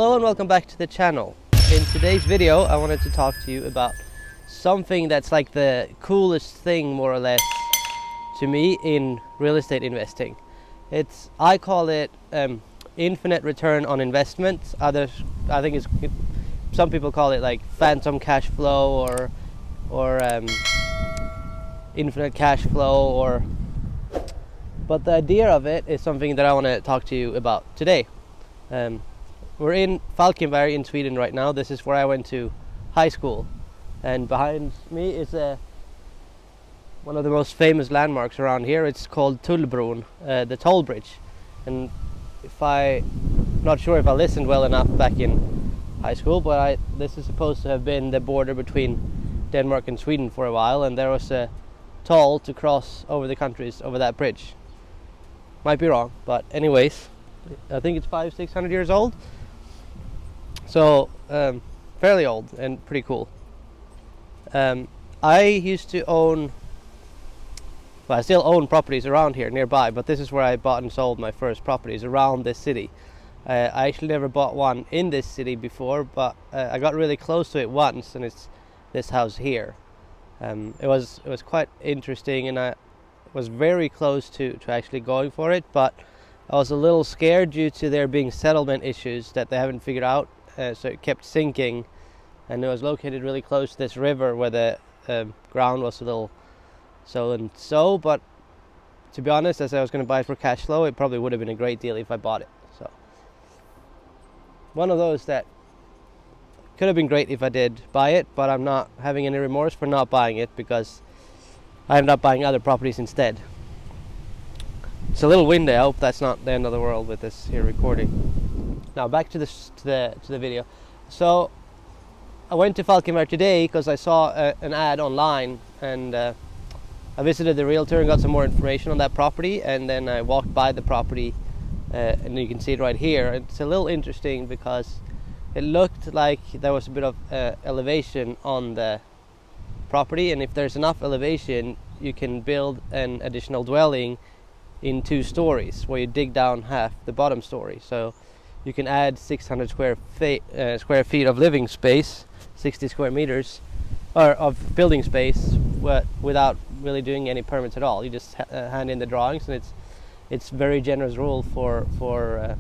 Hello and welcome back to the channel. In today's video I wanted to talk to you about something that's like the coolest thing more or less to me in real estate investing. I call it infinite return on investment. Some people call it like phantom cash flow or infinite cash flow, but the idea of it is something that I want to talk to you about today. We're in Falcon Valley in Sweden right now. This is where I went to high school, and behind me is one of the most famous landmarks around here. It's called Tullbron, the toll bridge. And not sure if I listened well enough back in high school, but this is supposed to have been the border between Denmark and Sweden for a while, and there was a toll to cross over the countries over that bridge. Might be wrong, but anyways, I think it's 500-600 years old. So fairly old and pretty cool. I used to own, I still own properties around here nearby, but this is where I bought and sold my first properties around this city. I actually never bought one in this city before, but I got really close to it once, and it's this house here. It was quite interesting, and I was very close to actually going for it, but I was a little scared due to there being settlement issues that they haven't figured out. So it kept sinking, and it was located really close to this river where the ground was a little so and so. But to be honest, as I was going to buy it for cash flow, it probably would have been a great deal if I bought it. So one of those that could have been great if I did buy it, but I'm not having any remorse for not buying it because I ended up buying other properties instead. It's a little windy. I hope that's not the end of the world with this here recording. Now back to the video. So I went to Falcon Valley today because I saw an ad online, and I visited the realtor and got some more information on that property, and then I walked by the property, and you can see it right here. It's a little interesting because it looked like there was a bit of elevation on the property, and if there's enough elevation you can build an additional dwelling in 2 stories where you dig down half the bottom story. So you can add 600 square feet of living space, 60 square meters or of building space, without really doing any permits at all. You just hand in the drawings, and it's very generous rule for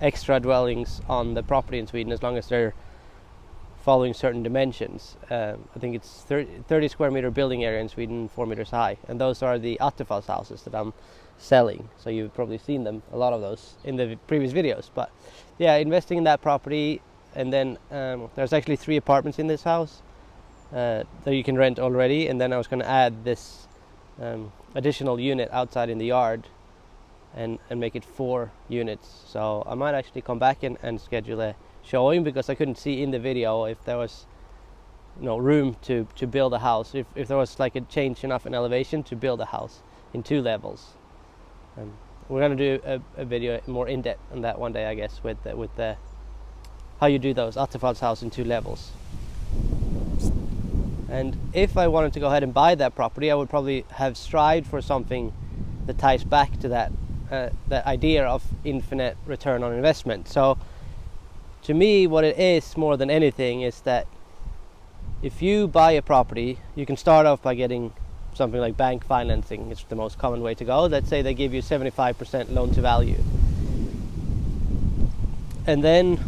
extra dwellings on the property in Sweden, as long as they're following certain dimensions. I think it's 30 square meter building area in Sweden, 4 meters high, and those are the Attefalls houses that I'm selling. So you've probably seen them, a lot of those, in the previous videos. But yeah, investing in that property, and then there's actually 3 apartments in this house that you can rent already, and then I was going to add this additional unit outside in the yard and make it 4 units. So I might actually come back and schedule a showing, because I couldn't see in the video if there was room to build a house, if there was like a change enough in elevation to build a house in 2 levels. We're going to do a video more in depth on that one day, I guess, with the how you do those Attefalls house in 2 levels. And if I wanted to go ahead and buy that property, I would probably have strived for something that ties back to that idea of infinite return on investment. So to me, what it is more than anything is that if you buy a property, you can start off by getting something like bank financing. It's the most common way to go. Let's say they give you 75% loan to value, and then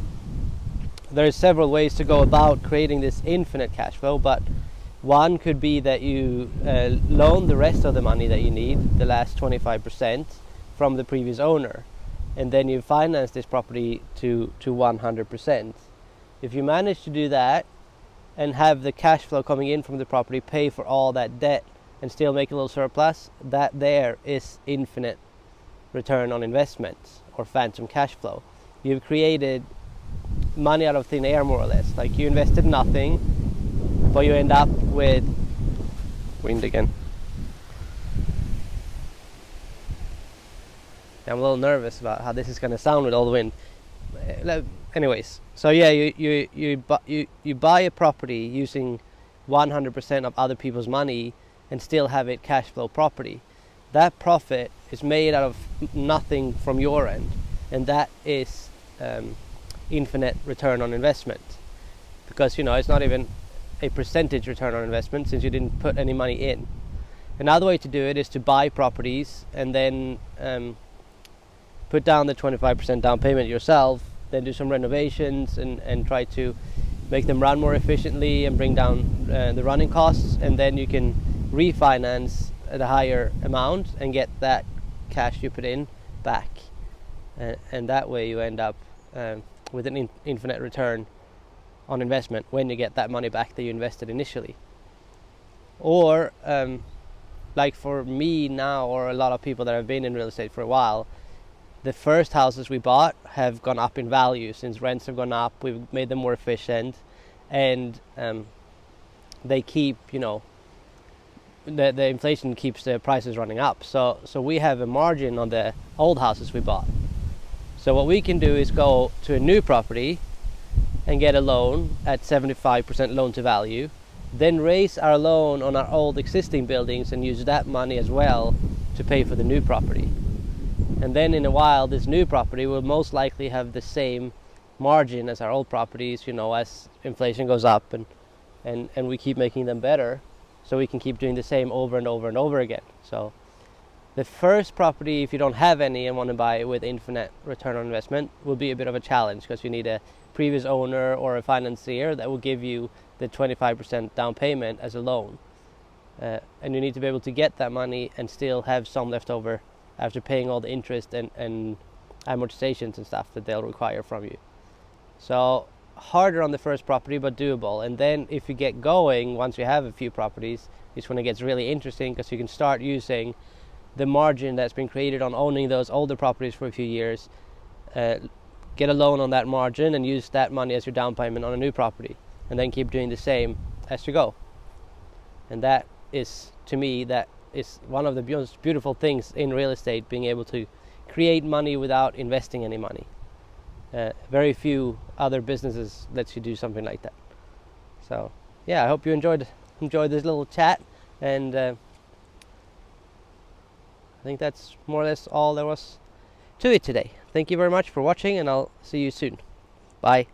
there's several ways to go about creating this infinite cash flow. But one could be that you loan the rest of the money that you need, the last 25%, from the previous owner, and then you finance this property to 100%. If you manage to do that and have the cash flow coming in from the property pay for all that debt and still make a little surplus, that there is infinite return on investment, or phantom cash flow. You've created money out of thin air, more or less. Like, you invested nothing, but you end up with wind again. I'm a little nervous about how this is going to sound with all the wind. Anyways, so yeah, you buy a property using 100% of other people's money and still have it cash flow property. That profit is made out of nothing from your end, and that is infinite return on investment, because it's not even a percentage return on investment since you didn't put any money in. Another way to do it is to buy properties and then put down the 25% down payment yourself, then do some renovations and try to make them run more efficiently and bring down the running costs, and then you can refinance at a higher amount and get that cash you put in back, and that way you end up with an infinite return on investment when you get that money back that you invested initially. Or like for me now, or a lot of people that have been in real estate for a while, the first houses we bought have gone up in value since rents have gone up. We've made them more efficient, and they keep, the inflation keeps the prices running up. So we have a margin on the old houses we bought. So what we can do is go to a new property and get a loan at 75% loan to value, then raise our loan on our old existing buildings and use that money as well to pay for the new property. And then in a while, this new property will most likely have the same margin as our old properties, as inflation goes up and we keep making them better, so we can keep doing the same over and over and over again. So the first property, if you don't have any and want to buy it with infinite return on investment, will be a bit of a challenge, because you need a previous owner or a financier that will give you the 25% down payment as a loan. And you need to be able to get that money and still have some left over after paying all the interest and amortizations and stuff that they'll require from you. So harder on the first property, but doable. And then if you get going, once you have a few properties, is when it gets really interesting, because you can start using the margin that's been created on owning those older properties for a few years, get a loan on that margin and use that money as your down payment on a new property, and then keep doing the same as you go. And that is, to me, that is one of the most beautiful things in real estate, being able to create money without investing any money. Very few other businesses lets you do something like that. So yeah, I hope you enjoyed this little chat, and I think that's more or less all there was to it today. Thank you very much for watching, and I'll see you soon. Bye.